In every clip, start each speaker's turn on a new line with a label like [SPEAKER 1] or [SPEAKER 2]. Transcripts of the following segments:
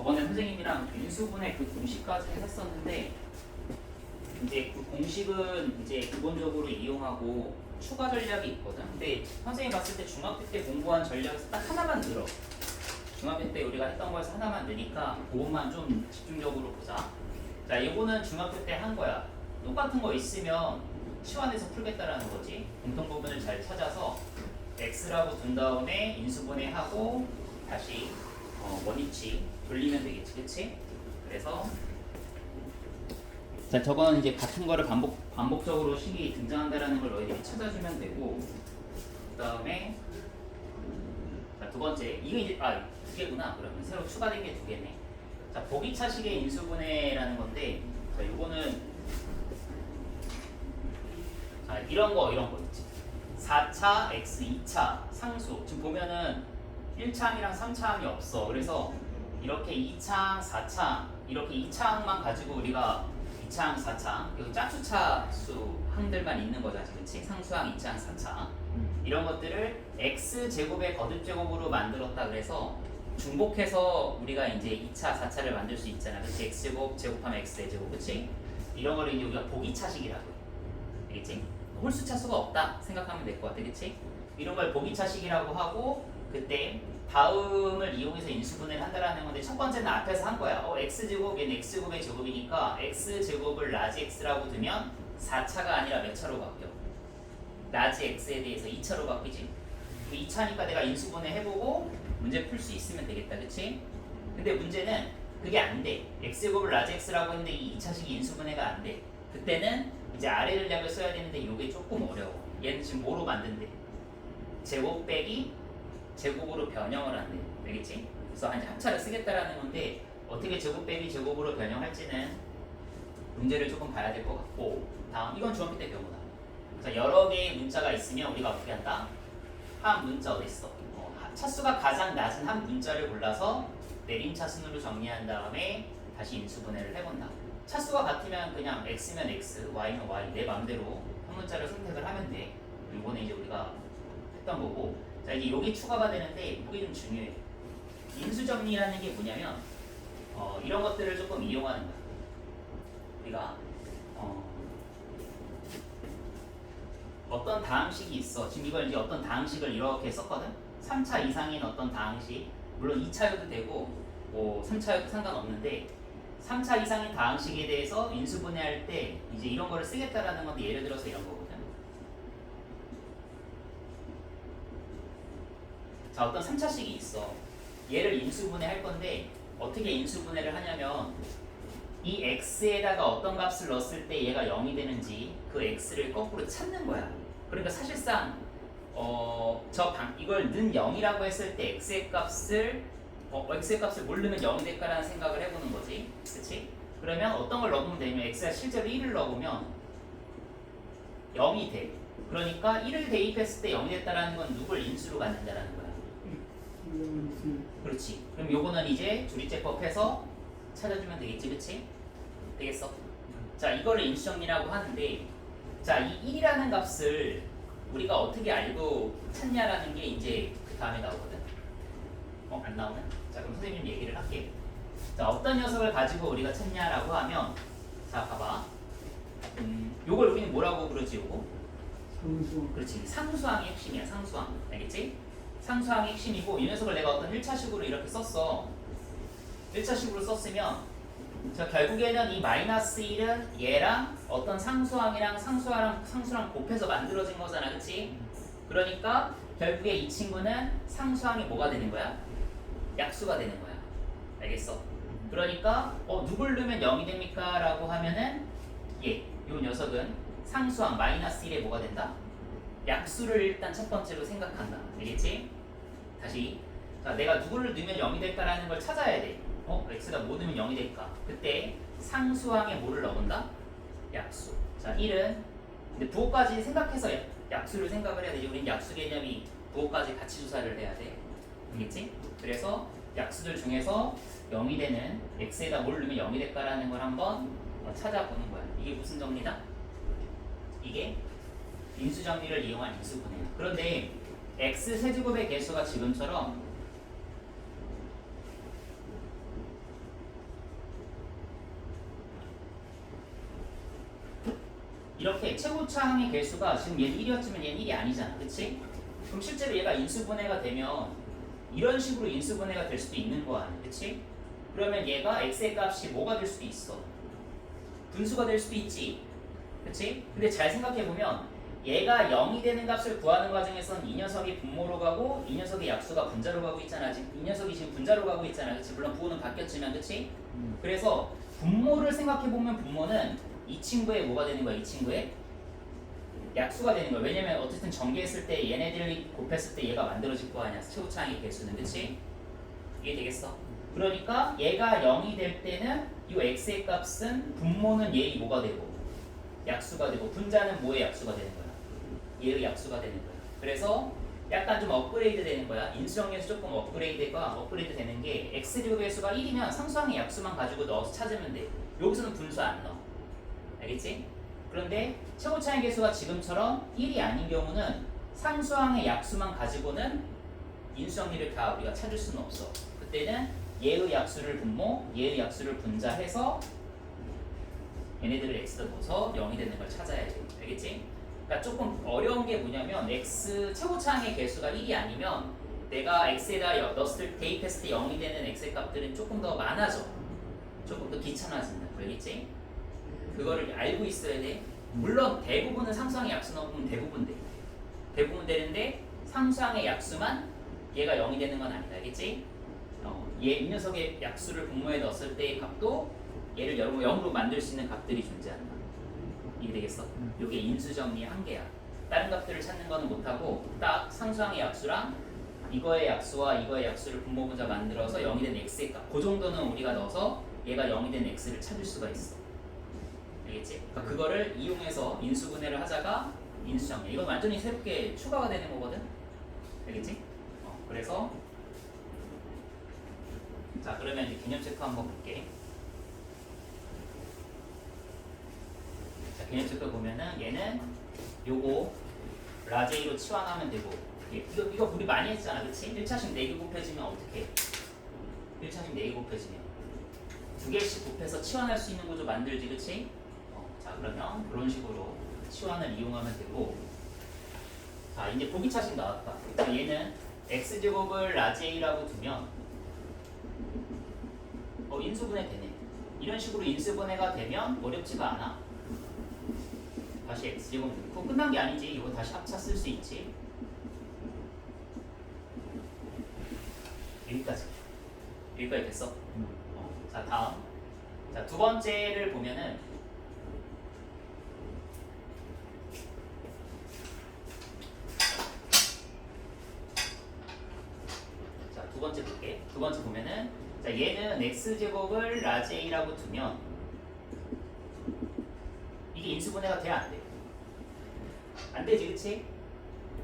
[SPEAKER 1] 저번에 선생님이랑 인수분해 그 공식까지 했었는데 이제 그 공식은 이제 기본적으로 이용하고 추가 전략이 있거든. 근데 선생님 봤을 때 중학교 때 공부한 전략에서 딱 하나만 늘어. 중학교 때 우리가 했던 거에서 하나만 느니까 그것만 좀 집중적으로 보자. 자, 이거는 중학교 때 한 거야. 똑같은 거 있으면 치환해서 풀겠다라는 거지. 공통 부분을 잘 찾아서 x라고 둔 다음에 인수분해하고 다시 원위치 돌리면 되겠지, 그치? 그래서 자, 저거는 이제 같은 거를 반복적으로 식이 등장한다라는 걸 너희들이 찾아주면 되고, 그 다음에 자, 두 번째 이게 이제 두 개구나. 그러면 새로 추가된 게 두 개네. 자, 보기차식의 인수분해라는 건데, 자, 요거는 자, 이런 거 있지. 4차 x 2차 상수. 지금 보면은 1차항이랑 3차항이 없어. 그래서 이렇게 2차항, 4차항 이렇게 2차항만 가지고 우리가 2차항, 4차항 여기 짝수차수 항들만 있는 거죠. 그렇지? 상수항, 2차항, 4차항 이런 것들을 x제곱의 거듭제곱으로 만들었다. 그래서 중복해서 우리가 이제 2차, 4차를 만들 수 있잖아. 그렇지? x제곱, 제곱하면 x제곱. 그렇지? 이런 거를 이제 우리가 보기차식이라고 해. 알겠지? 홀수차수가 없다 생각하면 될 것 같아. 그치? 이런 걸 보기차식이라고 하고, 그때 다음을 이용해서 인수분해를 한다라는 건데, 첫 번째는 앞에서 한 거야. x제곱 얘는 x제곱의 제곱이니까 x제곱을 라지 x라고 두면 4차가 아니라 몇 차로 바뀌어? 라지 x에 대해서 2차로 바뀌지. 그 2차니까 내가 인수분해 해보고 문제 풀 수 있으면 되겠다. 그치? 근데 문제는 그게 안 돼. x제곱을 라지 x라고 했는데 이 2차식이 인수분해가 안 돼. 그때는 이제 아래 전략을 써야 되는데 이게 조금 어려워. 얘는 지금 뭐로 만든대? 제곱 빼기 제곱으로 변형을 한대. 알겠지? 그래서 한 합차를 쓰겠다라는 건데, 어떻게 제곱 빼기 제곱으로 변형할지는 문제를 조금 봐야 될 것 같고, 다음 이건 중학교 때 배우나. 자, 여러 개의 문자가 있으면 우리가 어떻게 한다? 한 문자 어디 있어? 차수가 가장 낮은 한 문자를 골라서 내림차순으로 정리한 다음에 다시 인수분해를 해본다. 차수가 같으면 그냥 x면 x, y면 y 내 맘대로 한 문자를 선택을 하면 돼. 이거는 이제 우리가 했던 거고, 자 이제 여기 추가가 되는데 이게 좀 중요해. 인수정리라는 게 뭐냐면 이런 것들을 조금 이용하는 거야. 우리가 어떤 다항식이 있어. 지금 이걸 이제 어떤 다항식을 이렇게 썼거든. 3차 이상인 어떤 다항식, 물론 2차여도 되고 뭐 3차여도 상관없는데, 3차 이상인 다항식에 대해서 인수분해할 때 이제 이런 거를 쓰겠다라는 건데, 예를 들어서 이런 거거든. 자, 어떤 3차식이 있어. 얘를 인수분해할 건데 어떻게 인수분해를 하냐면, 이 x에다가 어떤 값을 넣었을 때 얘가 0이 되는지 그 x를 거꾸로 찾는 거야. 그러니까 사실상 이걸 는 0이라고 했을 때 x의 값을 모르면 0이 될까라는 생각을 해보는 거지. 그치? 그러면 어떤 걸 넣으면 되냐면, x가 실제로 1을 넣으면 0이 돼. 그러니까 1을 대입했을 때 0이 됐다라는 건 누굴 인수로 갖는다라는 거야. 그렇지. 그럼 요거는 이제 조리제법해서 찾아주면 되겠지. 그치? 되겠어? 자, 이거를 인수정리라고 하는데, 자, 이 1이라는 값을 우리가 어떻게 알고 찾냐라는 게 이제 그 다음에 나오거든. 안 나오네? 자, 그럼 선생님 얘기를 할게. 자, 어떤 녀석을 가지고 우리가 찾냐라고 하면, 자, 봐봐. 요걸 우리는 뭐라고 부르지, 요거?
[SPEAKER 2] 상수항.
[SPEAKER 1] 그렇지. 상수항이 핵심이야, 상수항. 알겠지? 상수항이 핵심이고, 이 녀석을 내가 어떤 1차식으로 이렇게 썼어. 1차식으로 썼으면, 자, 결국에는 이 마이너스 1은 얘랑 어떤 상수항이랑 상수랑 곱해서 만들어진 거잖아. 그치? 그러니까 결국에 이 친구는 상수항이 뭐가 되는 거야? 약수가 되는 거야. 알겠어? 그러니까 누굴 넣으면 0이 됩니까? 라고 하면은 요 녀석은 상수항 마이너스 1에 뭐가 된다? 약수를 일단 첫 번째로 생각한다. 알겠지? 다시, 자, 내가 누구를 넣으면 0이 될까라는 걸 찾아야 돼. x가 뭐 넣으면 0이 될까? 그때 상수항에 뭐를 넣어본다? 약수. 자, 1은 근데 부호까지 생각해서 약수를 생각을 해야 되지. 우린 약수 개념이 부호까지 같이 조사를 해야 돼. 알겠지? 그래서 약수들 중에서 0이 되는 x에다 뭘 넣으면 0이 될까라는 걸 한번 찾아보는 거야. 이게 무슨 정리다? 이게 인수정리를 이용한 인수분해야. 그런데 x 세제곱의 개수가 지금처럼 이렇게 최고차항의 개수가 지금 얘는 1이었지만 얘는 1이 아니잖아. 그치? 그럼 실제로 얘가 인수분해가 되면 이런 식으로 인수분해가 될 수도 있는 거 아니야. 그치? 그러면 얘가 x의 값이 뭐가 될 수도 있어. 분수가 될 수도 있지. 그치? 근데 잘 생각해보면 얘가 0이 되는 값을 구하는 과정에서는 이 녀석이 분모로 가고 이 녀석의 약수가 분자로 가고 있잖아. 지금 이 녀석이 지금 분자로 가고 있잖아. 그치? 물론 부호는 바뀌었지만 그치? 그래서 분모를 생각해보면 분모는 이 친구의 뭐가 되는 거야? 이 친구의 약수가 되는 거야. 왜냐면 어쨌든 전개했을 때 얘네들이 곱했을 때 얘가 만들어질 거 아니야. 최고차항의 개수는. 그치? 이게 되겠어? 그러니까 얘가 0이 될 때는 이 x의 값은 분모는 얘의 뭐가 되고 약수가 되고 분자는 뭐의 약수가 되는 거야? 얘의 약수가 되는 거야. 그래서 약간 좀 업그레이드 되는 거야. 인수정리에서 조금 업그레이드 되는 게 x제곱의 수가 1이면 상수항의 약수만 가지고 넣어서 찾으면 돼. 여기서는 분수 안 넣어. 알겠지? 그런데 최고차항의 개수가 지금처럼 1이 아닌 경우는 상수항의 약수만 가지고는 인수정리를 다 우리가 찾을 수는 없어. 그때는 얘의 약수를 분모, 얘의 약수를 분자해서 얘네들을 x로 넣어서 0이 되는 걸 찾아야 돼. 알겠지? 그러니까 조금 어려운 게 뭐냐면 x 최고차항의 개수가 1이 아니면 내가 x에다 넣었을 때 대입했을 때 0이 되는 x의 값들은 조금 더 많아져. 조금 더 귀찮아진다. 알겠지? 그거를 알고 있어야 돼. 물론 대부분은 상수항의 약수 넣으면 대부분 돼. 대부분 되는데 상수항의 약수만 얘가 0이 되는 건 아니다. 알겠지? 이 녀석의 약수를 분모에 넣었을 때의 값도 얘를 0으로 만들 수 있는 값들이 존재한다. 이게 되겠어? 이게 인수정리의 한계야. 다른 값들을 찾는 거는 못하고 딱 상수항의 약수랑 이거의 약수와 이거의 약수를 분모 분자 만들어서 0이 된 x의 값. 그 정도는 우리가 넣어서 얘가 0이 된 x를 찾을 수가 있어. 알겠지? 그러니까 그거를 이용해서 인수분해를 하자가 인수정리. 이건 완전히 새롭게 추가가 되는 거거든. 알겠지? 그래서 자 그러면 이제 개념 체크 한번 볼게. 자 개념 체크 보면은 얘는 요거 라제이로 치환하면 되고 이거 우리 많이 했잖아. 그치? 1차식 4개 곱해지면 어떻게 해? 1차식 4개 곱해지면 2개씩 곱해서 치환할 수 있는 구조 만들지. 그치? 자 그러면 그런 식으로 치환을 이용하면 되고 자 이제 보기차식 나왔다. 자, 얘는 x제곱을 라제이라고 두면 인수분해 되네. 이런 식으로 인수분해가 되면 어렵지가 않아. 다시 x제곱 넣고 끝난 게 아니지. 이거 다시 합차 쓸 수 있지. 여기까지 됐어. 자 다음 자 두 번째를 보면은 자 두 번째 볼게. 두 번째 보면은 자 얘는 x제곱을 라제이라고 두면 이게 인수분해가 돼야 안 돼? 안 되지. 그치?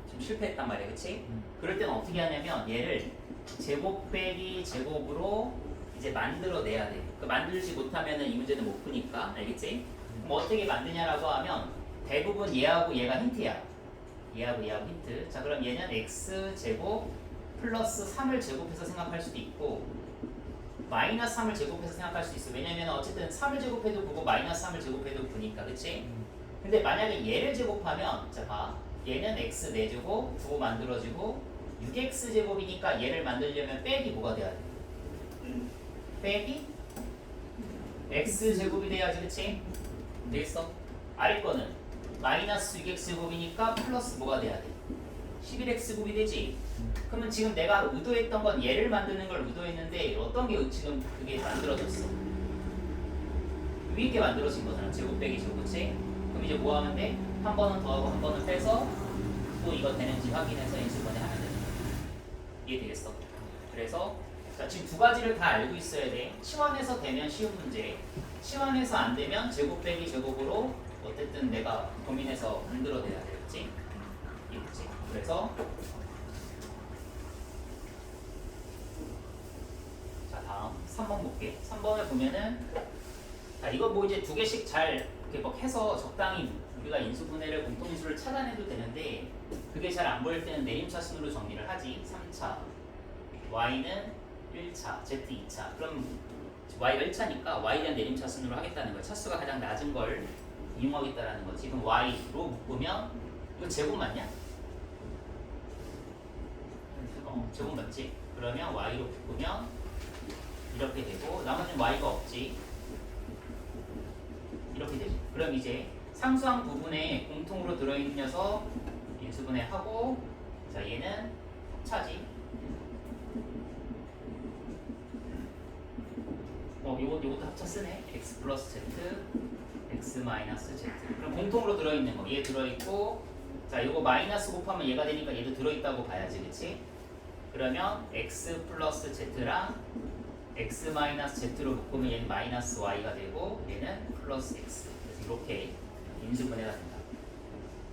[SPEAKER 1] 지금 실패했단 말이야. 그치? 그럴 때는 어떻게 하냐면 얘를 제곱 빼기 제곱으로 이제 만들어내야 돼. 그 만들지 못하면은 이 문제는 못 푸니까. 알겠지? 그럼 어떻게 만드냐라고 하면 대부분 얘하고 얘가 힌트야. 얘하고 힌트. 자 그럼 얘는 x제곱 플러스 3을 제곱해서 생각할 수도 있고 마이너스 3을 제곱해서 생각할 수 있어. 왜냐면 어쨌든 3을 제곱해도 9고 마이너스 3을 제곱해도 9니까. 그치? 근데 만약에 얘를 제곱하면 자 봐. 얘는 x 4제곱 9 만들어지고 6x 제곱이니까 얘를 만들려면 빼기 뭐가 돼야 돼? 빼기 x 제곱이 돼야지. 그치? 되겠어? 아래 거는 마이너스 6x 제곱이니까 플러스 뭐가 돼야 돼? 11x 제곱이 되지? 그러면 지금 내가 의도했던 건 얘를 만드는 걸 의도했는데 어떤 게 지금 그게 만들어졌어? 위에 게 만들어진 거잖아. 제곱 빼기 제곱. 그치? 그럼 이제 뭐 하면 돼? 한 번은 더하고 한 번은 빼서 또 이거 되는지 확인해서 인수분해 하면 되는 거야. 이해되겠어? 그래서 자, 지금 두 가지를 다 알고 있어야 돼. 치환해서 되면 쉬운 문제, 치환해서 안 되면 제곱 빼기 제곱으로 어쨌든 내가 고민해서 만들어내야 되겠지? 이해됐지? 그래서 자 다음 3번 볼게. 3번을 보면은 자 이거 뭐 이제 두 개씩 잘 이렇게 막 해서 적당히 우리가 인수분해를 공통인수를 찾아내도 되는데 그게 잘 안 보일 때는 내림차순으로 정리를 하지. 3차 y는 1차 z 2차 그럼 y가 1차니까 y에 대한 내림차순으로 하겠다는 거야. 차수가 가장 낮은 걸 이용하겠다라는 거지. 그럼 y로 묶으면 이거 제곱 맞냐? 제곱 맞지? 그러면 y로 묶으면 이렇게 되고 나머지는 y가 없지. 이렇게 되지. 그럼 이제 상수항 부분에 공통으로 들어있는 녀석 인수분해 하고 자 얘는 차지. 요것도 합쳐 쓰네. x 플러스 z, x 마이너스 z. 그럼 공통으로 들어있는 거 얘 들어있고 자 요거 마이너스 곱하면 얘가 되니까 얘도 들어있다고 봐야지, 그치? 그러면 x 플러스 z랑 x 마이너스 z로 묶으면 얘는 마이너스 y가 되고 얘는 플러스 x. 그래서 이렇게 인수분해가 된다.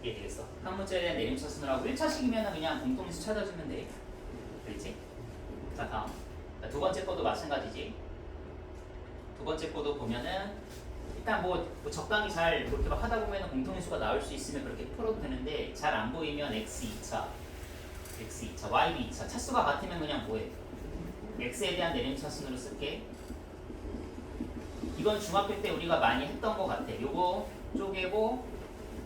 [SPEAKER 1] 이해되겠어? 한 문제에 대한 내림차순으로 1차식이면 그냥 공통인수 찾아주면 돼. 그렇지? 자 다음 두 번째 거도 마찬가지지. 두 번째 거도 보면은 일단 뭐 적당히 잘 그렇게 막 하다 보면 공통인수가 나올 수 있으면 그렇게 풀어도 되는데 잘 안 보이면 x 2차, y 2차 차수가 같으면 그냥 뭐해? x에 대한 내림차순으로 쓸게. 이건 중학교 때 우리가 많이 했던 거 같아. 요거 쪼개고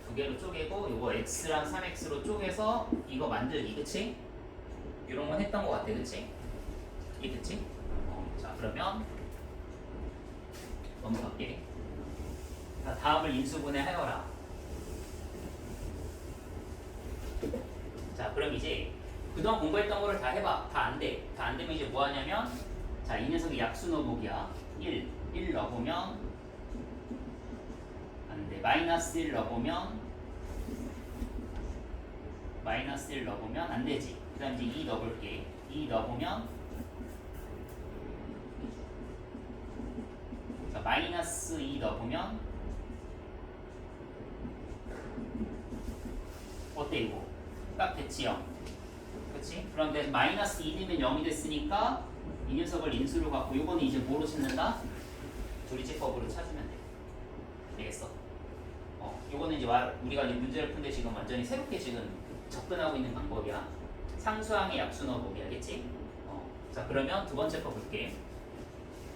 [SPEAKER 1] 두 개로 쪼개고 요거 x랑 3x로 쪼개서 이거 만들기, 그치? 이런 건 했던 거 같아, 그치? 이해됐지? 자 그러면 넘어갈게. 자, 다음을 인수분해 하여라. 자 그럼 이제 그동안 공부했던 거를 다 해봐. 다 안 돼. 다 안 되면 이제 뭐 하냐면 자 이 녀석이 약수 넣어보기야. 1 넣어보면 안 돼. 마이너스 1 넣어보면 안 되지. 그 다음 이제 2 넣어볼게. 2 넣어보면 자 마이너스 2 넣어보면 어때 이거? 딱 됐지 0. 그치? 그런데 마이너스 2면 0이 됐으니까 이 녀석을 인수로 갖고 요거는 이제 뭐로 찾는다? 조리제법으로 찾으면 돼. 되겠어? 요거는 이제 우리가 이 문제를 푼데 지금 완전히 새롭게 지금 접근하고 있는 방법이야. 상수항의 약수 넣어보기 알겠지? 자 그러면 두 번째 거 볼게.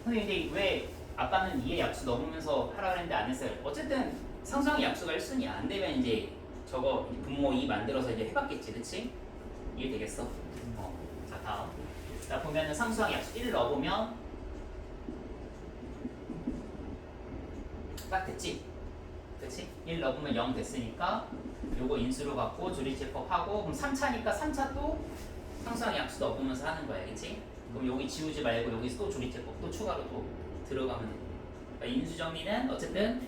[SPEAKER 1] 근데 왜 아까는 2의 약수 넣으면서 하라 그랬는데 안 했어요? 어쨌든 상수항의 약수가 1순위야. 안 되면 이제 저거 분모 2 만들어서 이제 해봤겠지, 그치? 이해되겠어? 자 다음 자 보면은 상수항 약수 1 넣어보면 딱 됐지? 그치? 1 넣어보면 0 됐으니까 요거 인수로 갖고 조리제법 하고 그럼 3차니까 3차 또 상수항 약수 넣어보면서 하는 거야, 그치? 그럼 여기 지우지 말고 여기서 또 조리제법 또 추가로 또 들어가면 돼. 그러니까 인수 정리는 어쨌든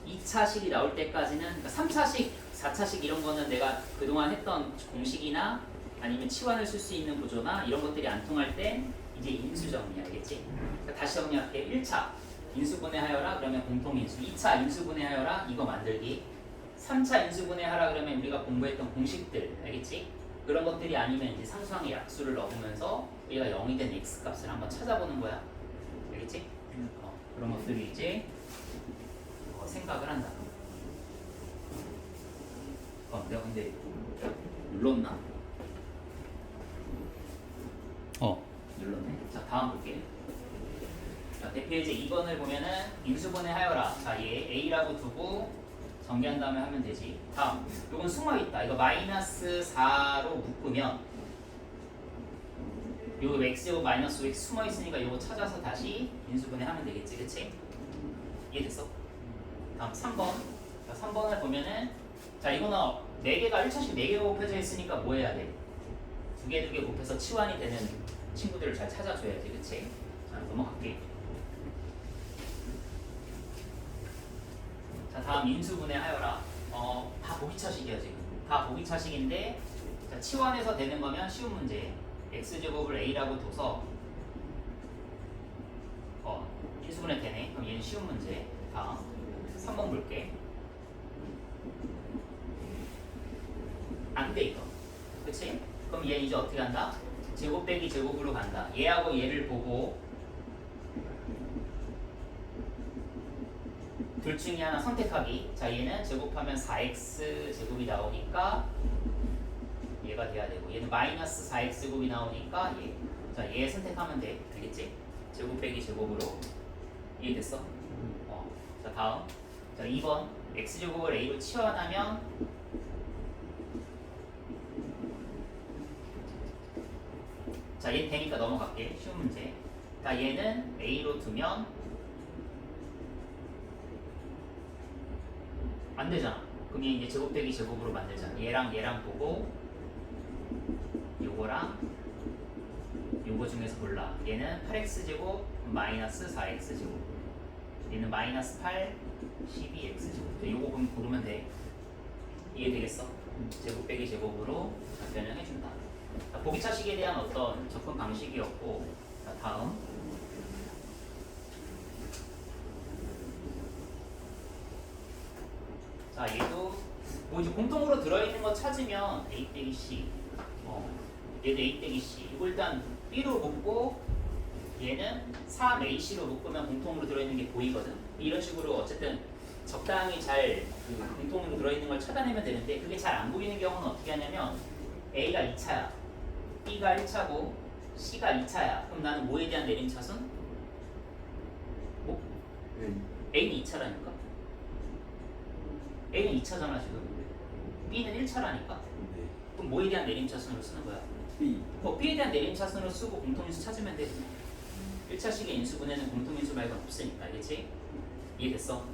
[SPEAKER 1] 2차식이 나올 때까지는 그러니까 3차식, 4차식 이런 거는 내가 그동안 했던 공식이나 아니면 치환을 쓸 수 있는 구조나 이런 것들이 안 통할 땐 이제 인수 정리 알겠지? 그러니까 다시 정리할게. 1차 인수분해하여라 그러면 공통인수. 2차 인수분해하여라 이거 만들기. 3차 인수분해하라 그러면 우리가 공부했던 공식들 알겠지? 그런 것들이 아니면 이제 상수항의 약수를 넣으면서 우리가 0이 된 x 값을 한번 찾아보는 거야. 알겠지? 그런 것들이 이제 생각을 한다. 내가 근데 눌렀나? 눌렀네. 자 다음 볼게. 자 대표이제 2번을 보면은 인수분해 하여라. 자 얘 a라고 두고 전개한 다음에 하면 되지. 다음 요건 숨어있다. 이거 마이너스 4로 묶으면 요 x제곱 마이너스 5x 숨어있으니까 요거 찾아서 다시 인수분해 하면 되겠지, 그치? 이해됐어? 다음 3번. 자 3번을 보면은 자 이거는 4개가 1차식 4개가 곱해져 있으니까 뭐 해야 돼? 2개 곱해서 치환이 되는 친구들을 잘 찾아줘야지, 그치? 자 넘어갈게. 자 다음 인수분해 하여라. 다 보기차식이야 지금. 다 보기차식인데 자, 치환해서 되는 거면 쉬운 문제. x제곱을 a라고 둬서 인수분해 되네. 그럼 얘는 쉬운 문제. 다음 3번 볼게. 안 돼 이거. 그치? 그럼 얘 이제 어떻게 한다? 제곱 빼기 제곱으로 간다. 얘하고 얘를 보고 둘 중에 하나 선택하기. 자 얘는 제곱하면 4x 제곱이 나오니까 얘가 돼야 되고 얘는 마이너스 4x 제곱이 나오니까 얘. 자 얘 선택하면 돼. 알겠지? 제곱 빼기 제곱으로. 이해됐어? 자 다음 자 2번 x제곱을 a로 치환하면 자, 얘는 되니까 넘어갈게. 쉬운 문제. 자, 얘는 a로 두면 안 되잖아. 그럼 얘 이제 제곱 빼기 제곱으로 만들잖아. 얘랑 보고 요거랑 요거 중에서 골라. 얘는 8x제곱 마이너스 4x제곱. 얘는 마이너스 8, 12x제곱. 요거 고르면 돼. 이해 되겠어? 제곱 빼기 제곱으로 변형해준다. 보기차식에 대한 어떤 접근 방식이었고, 자, 다음. 자, 얘도 뭐 이제 공통으로 들어있는 거 찾으면 a 빼기 c, 얘도 a 빼기 c. 이거 일단 b로 묶고 얘는 3ac로 묶으면 공통으로 들어있는 게 보이거든. 이런 식으로 어쨌든 적당히 잘 그 공통으로 들어있는 걸 찾아내면 되는데 그게 잘 안 보이는 경우는 어떻게 하냐면 a가 2차야, b가 1차고 c가 2차야. 그럼 나는 뭐에 대한 내림차순? 뭐? a는 2차라니까. a는 2차잖아 지금. b는 1차라니까. 그럼 뭐에 대한 내림차순으로 쓰는 거야?
[SPEAKER 2] B.
[SPEAKER 1] b에 대한 내림차순으로 쓰고 공통인수 찾으면 돼. 1차식의 인수분해는 공통인수 말고는 없으니까. 알겠지? 이해됐어?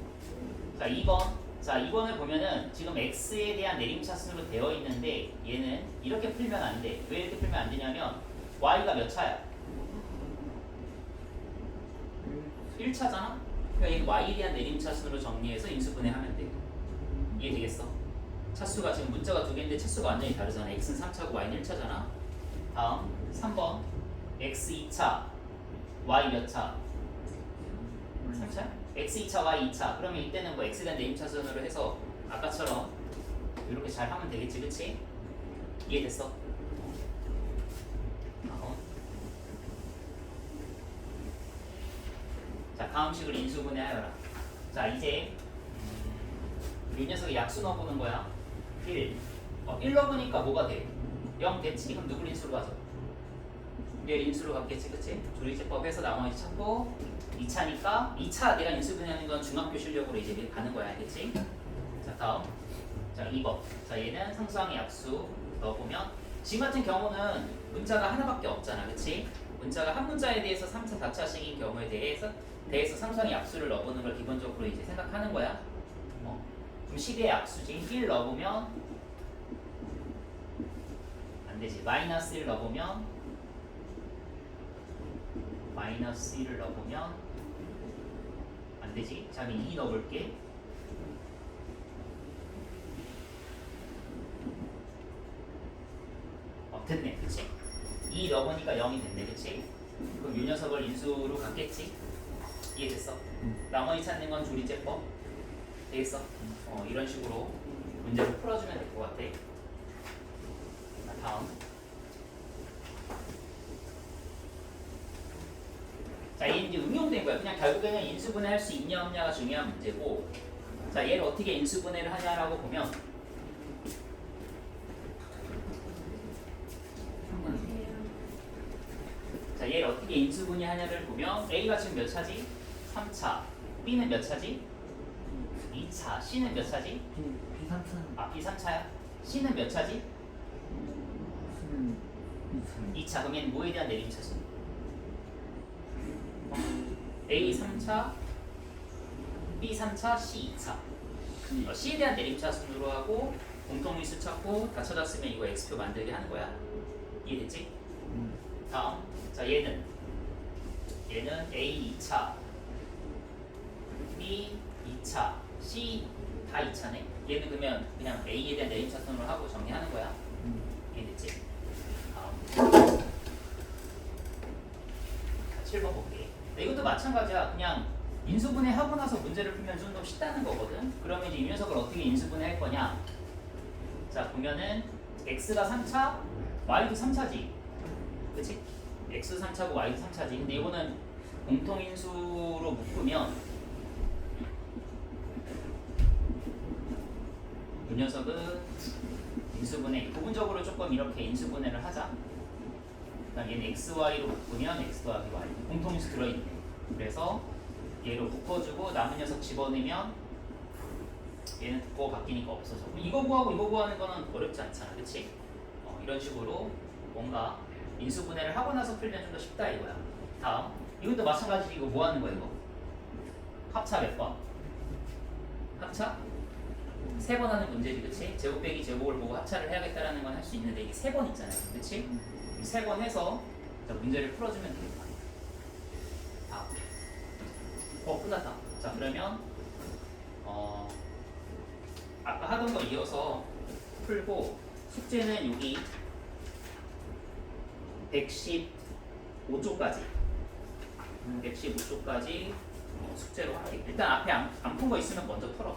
[SPEAKER 1] 자, 2번. 자, 2번을 보면은 지금 x에 대한 내림차순으로 되어 있는데 얘는 이렇게 풀면 안 돼. 왜 이렇게 풀면 안 되냐면 y가 몇 차야? 1차잖아? 그러니까 얘는 y에 대한 내림차순으로 정리해서 인수분해하면 돼. 이해되겠어? 차수가 지금 문자가 두 개인데 차수가 완전히 다르잖아. x는 3차고 y는 1차잖아. 다음 3번. x 2차, y 몇 차? 3차? x 2차, y 2차. 그러면 이때는 뭐 x에 대한 내림차순으로 해서 아까처럼 이렇게 잘 하면 되겠지, 그치? 이해됐어? 자, 다음식을 인수분해하여라. 자, 이제 이 녀석의 약수 넣어보는 거야. 1. 1 넣어보니까 뭐가 돼? 0 됐지? 그럼 누굴 인수로 가죠? 얘 인수로 갔겠지, 그치? 조리제법 해서 나머지 찾고 2차니까 2차 내가 인수분해하는 건 중학교 실력으로 이제 가는 거야, 알겠지? 자, 다음. 자, 2번. 자, 얘는 상수항의 약수 넣어보면 지금 같은 경우는 문자가 하나밖에 없잖아, 그치? 문자가 한 문자에 대해서 3차, 4차식인 경우에 대해서 상수항의 약수를 넣어보는 걸 기본적으로 이제 생각하는 거야. 그럼 식의 약수지. 1 넣어보면 안 되지. 마이너스 1 넣어보면 마이너스 1을 넣어보면 안 되지. 자, 그럼 2 넣어볼게. 됐네, 그치? 2 넣어보니까 0이 됐네, 그치? 그럼 이 녀석을 인수로 갔겠지? 이해됐어? 나머지 찾는 건 조리제법 되겠어? 이런 식으로 문제를 풀어주면 될 것 같아. 자, 다음. 자, 얘는 이제 응용된 거야. 그냥 결국에는 인수분해 할 수 있냐 없냐가 중요한 문제고, 자, 얘를 어떻게 인수분해를 하냐라고 보면 자, 얘를 어떻게 인수분해 하냐를 보면 A가 지금 몇 차지? 3차. B는 몇 차지? 2차. C는 몇 차지?
[SPEAKER 2] B 3차.
[SPEAKER 1] 아, B 3차야? C는 몇 차지?
[SPEAKER 2] C는 2차.
[SPEAKER 1] 2차. 그럼 얘는 뭐에 대한 내림차순? A 3차, B 3차, C 2차. C에 대한 내림차순으로 하고 공통인수 찾고 다 찾았으면 이거 X표 만들게 하는 거야. 이해됐지? 다음. 자, 얘는 A 2차, B 2차, C 다 2차네. 얘는 그러면 그냥 A에 대한 내림차순으로 하고 정리하는 거야. 이해됐지? 다음. 자, 7번 볼게. 이것도 마찬가지야. 그냥 인수분해 하고 나서 문제를 풀면 좀 더 쉽다는 거거든. 그러면 이제 이 녀석을 어떻게 인수분해 할 거냐? 자, 보면은 x가 3차, y도 3차지. 그치? x 3차고 y도 3차지. 근데 이거는 공통인수로 묶으면 이 녀석은 인수분해 부분적으로 조금 이렇게 인수분해를 하자. 그다음 얘는 xy로 묶으면 x 더하기 y 공통인수 들어있네. 그래서 얘로 묶어주고 남은 녀석 집어넣으면 얘는 듣고 바뀌니까 없어져. 이거 구하고 이거 구하는 거는 어렵지 않잖아, 그치? 이런 식으로 뭔가 인수분해를 하고 나서 풀면 좀 더 쉽다 이거야. 다음, 이것도 마찬가지로 이거 뭐 하는 거야 이거? 합차 몇 번? 합차? 3번 하는 문제지, 그치? 제곱 빼기 제곱을 보고 합차를 해야겠다라는 건 할 수 있는데 이게 3번 있잖아요, 그치? 3번 해서 자, 문제를 풀어주면 되겠다. 다음. 끝났다. 자, 그러면 아까 하던 거 이어서 풀고 숙제는 여기 115쪽까지 115쪽까지 숙제로 할게. 일단 앞에 안 푼 거 있으면 먼저 풀어.